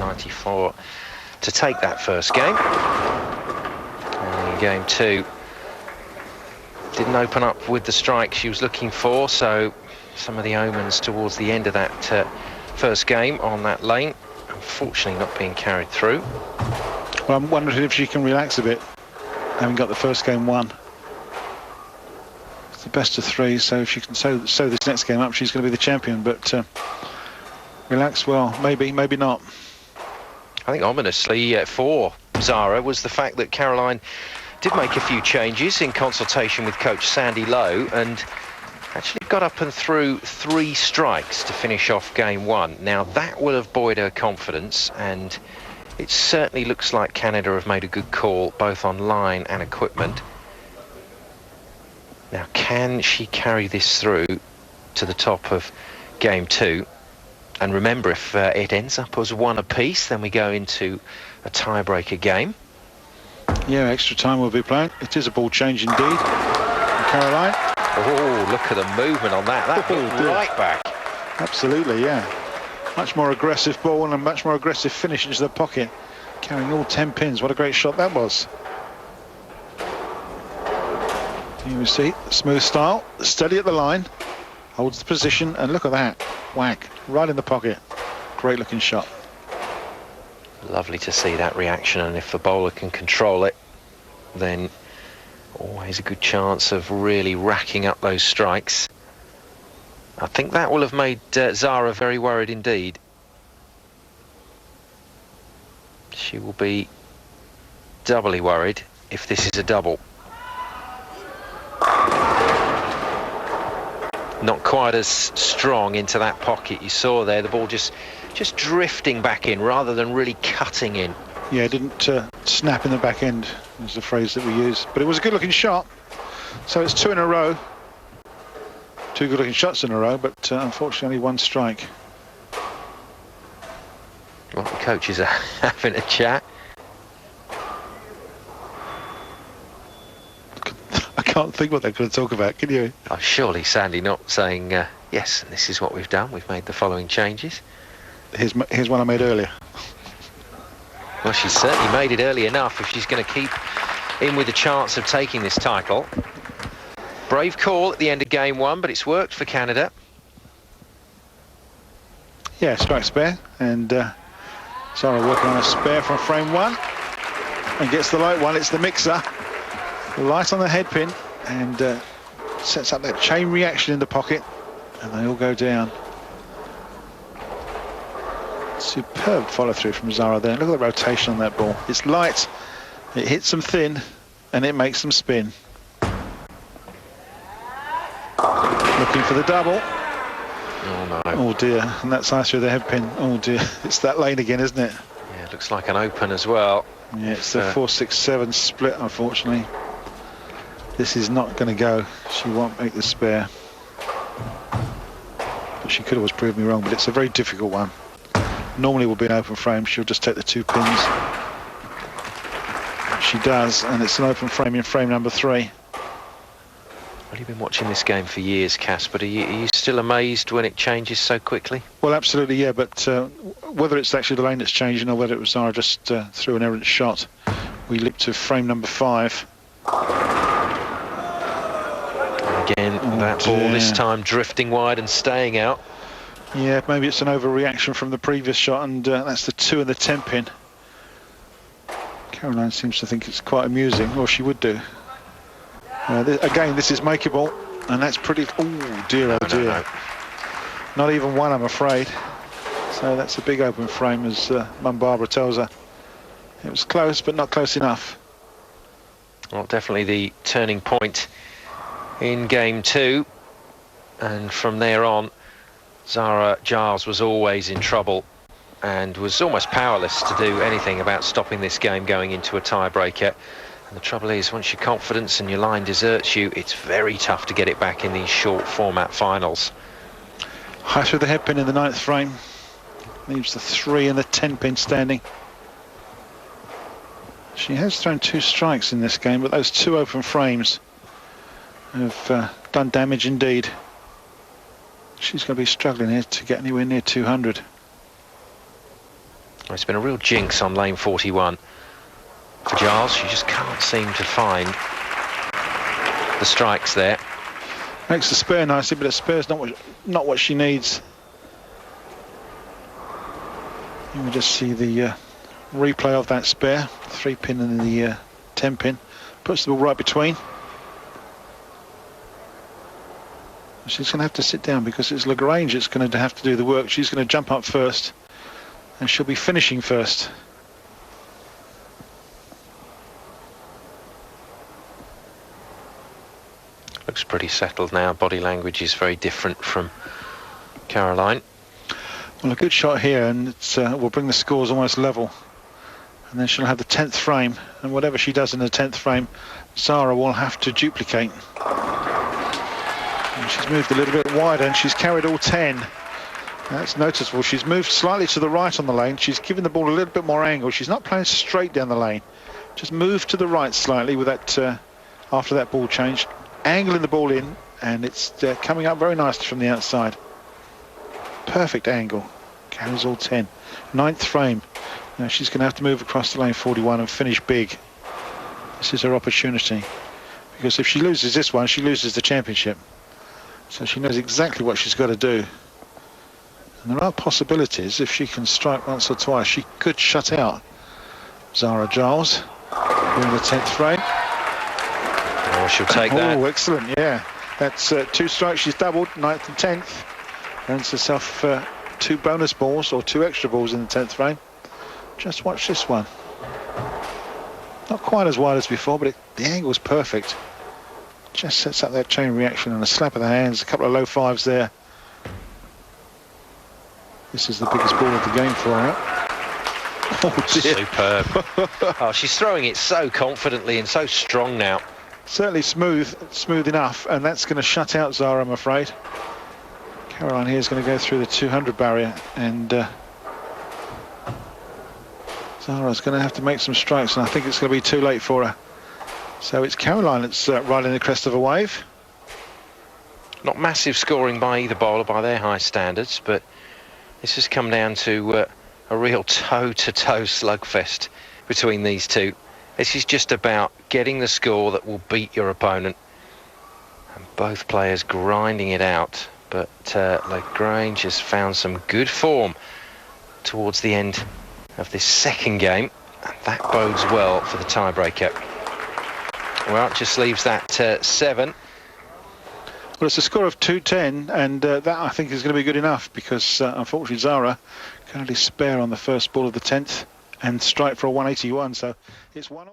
94 to take that first game. And in game 2, didn't open up with the strike she was looking for, so some of the omens towards the end of that first game on that lane, unfortunately not being carried through. Well, I'm wondering if she can relax a bit, having got the first game won. It's the best of 3, so if she can sew this next game up, she's going to be the champion. But relax, well, maybe not. I think ominously for Zara was the fact that Caroline did make a few changes in consultation with coach Sandy Lowe, and actually got up and threw 3 strikes to finish off game 1. Now that will have buoyed her confidence, and it certainly looks like Canada have made a good call both on line and equipment. Now, can she carry this through to the top of game 2? And remember, if it ends up as 1 apiece, then we go into a tiebreaker game. Yeah, extra time will be playing. It is a ball change indeed. And Caroline. Oh, look at the movement on that. That hit right back. Absolutely, yeah. Much more aggressive ball and a much more aggressive finish into the pocket. Carrying all 10 pins. What a great shot that was. Here we see smooth style, steady at the line, holds the position, and look at that. Whack, right in the pocket. Great looking shot. Lovely to see that reaction, and if the bowler can control it, then always a good chance of really racking up those strikes. I think that will have made Zara very worried indeed. She will be doubly worried if this is a double. Not quite as strong into that pocket. You saw there the ball just drifting back in rather than really cutting in. Yeah, it didn't snap in the back end, is the phrase that we use. But it was a good-looking shot. So it's 2 in a row. 2 good-looking shots in a row, but unfortunately 1 strike. Well, the coaches are having a chat. I can't think what they're going to talk about, can you? Oh, surely Sandy not saying, yes, and this is what we've done. We've made the following changes. Here's one I made earlier. Well, she's certainly made it early enough if she's going to keep in with a chance of taking this title. Brave call at the end of game 1, but it's worked for Canada. Yeah, strike spare, and Zara working on a spare from frame 1, and gets the light one. It's the mixer. Light on the headpin, and sets up that chain reaction in the pocket, and they all go down. Superb follow-through from Zara there. Look at the rotation on that ball. It's light, it hits them thin, and it makes them spin. Looking for the double. Oh no. Oh dear, and that's nice through the headpin. Oh dear, it's that lane again, isn't it? Yeah, it looks like an open as well. Yeah, it's the 4-6-7 split, unfortunately. This is not going to go. She won't make the spare. But she could always prove me wrong, but it's a very difficult one. Normally will be an open frame. She'll just take the 2 pins. She does, and it's an open frame in frame number 3. Well, you've been watching this game for years, Cass, but are you still amazed when it changes so quickly? Well, absolutely, yeah, but whether it's actually the lane that's changing or whether it was Zara just threw an errant shot, we leap to frame number 5. Again, that ball this time drifting wide and staying out. Yeah, maybe it's an overreaction from the previous shot, and that's the 2 and the 10 pin. Caroline seems to think it's quite amusing, or she would do. Again, this is makeable, and that's pretty... Oh dear, oh dear. No. Not even 1, I'm afraid. So that's a big open frame, as Mum Barbara tells her. It was close, but not close enough. Well, definitely the turning point in game 2, and from there on, Zara Giles was always in trouble and was almost powerless to do anything about stopping this game going into a tiebreaker. And the trouble is, once your confidence and your line deserts you, it's very tough to get it back in these short format finals. High through the headpin in the 9th frame. Leaves the 3 and the 10 pin standing. She has thrown 2 strikes in this game, but those 2 open frames have done damage indeed. She's going to be struggling here to get anywhere near 200. It's been a real jinx on lane 41 for Giles. She just can't seem to find the strikes there. Makes the spare nicely, but the spare's not what she needs. You can just see the replay of that spare. 3-pin and the 10-pin. Puts the ball right between. She's going to have to sit down because it's Lagrange that's going to have to do the work. She's going to jump up first, and she'll be finishing first. Looks pretty settled now. Body language is very different from Caroline. Well, a good shot here, and it's, will bring the scores almost level. And then she'll have the 10th frame, and whatever she does in the 10th frame, Zara will have to duplicate. And she's moved a little bit wider, and she's carried all 10. That's noticeable. She's moved slightly to the right on the lane. She's given the ball a little bit more angle. She's not playing straight down the lane. Just moved to the right slightly with that after that ball change. Angling the ball in, and it's coming up very nicely from the outside. Perfect angle. Carries all 10. 9th frame. Now she's going to have to move across the lane 41 and finish big. This is her opportunity. Because if she loses this one, she loses the championship. So she knows exactly what she's got to do. And there are possibilities. If she can strike once or twice, she could shut out Zara Giles in the 10th frame. Oh, she'll take that. Oh, excellent, yeah. That's 2 strikes. She's doubled, 9th and 10th. Earns herself 2 bonus balls, or 2 extra balls in the 10th frame. Just watch this one. Not quite as wide as before, but the angle's perfect. Just sets up that chain reaction and a slap of the hands, a couple of low 5s there. This is the biggest ball of the game for her. Oh, dear. Superb. Oh, she's throwing it so confidently and so strong now. Certainly smooth enough, and that's going to shut out Zara, I'm afraid. Caroline here is going to go through the 200 barrier, and Zara's going to have to make some strikes, and I think it's going to be too late for her. So it's Caroline that's riding the crest of a wave. Not massive scoring by either bowler by their high standards, but this has come down to a real toe-to-toe slugfest between these two. This is just about getting the score that will beat your opponent. And both players grinding it out. But Lagrange has found some good form towards the end of this second game. And that bodes well for the tiebreaker. Well, it just leaves that 7. Well, it's a score of 210, and that I think is going to be good enough because unfortunately Zara can only spare on the first ball of the 10th and strike for a 181, so it's 1.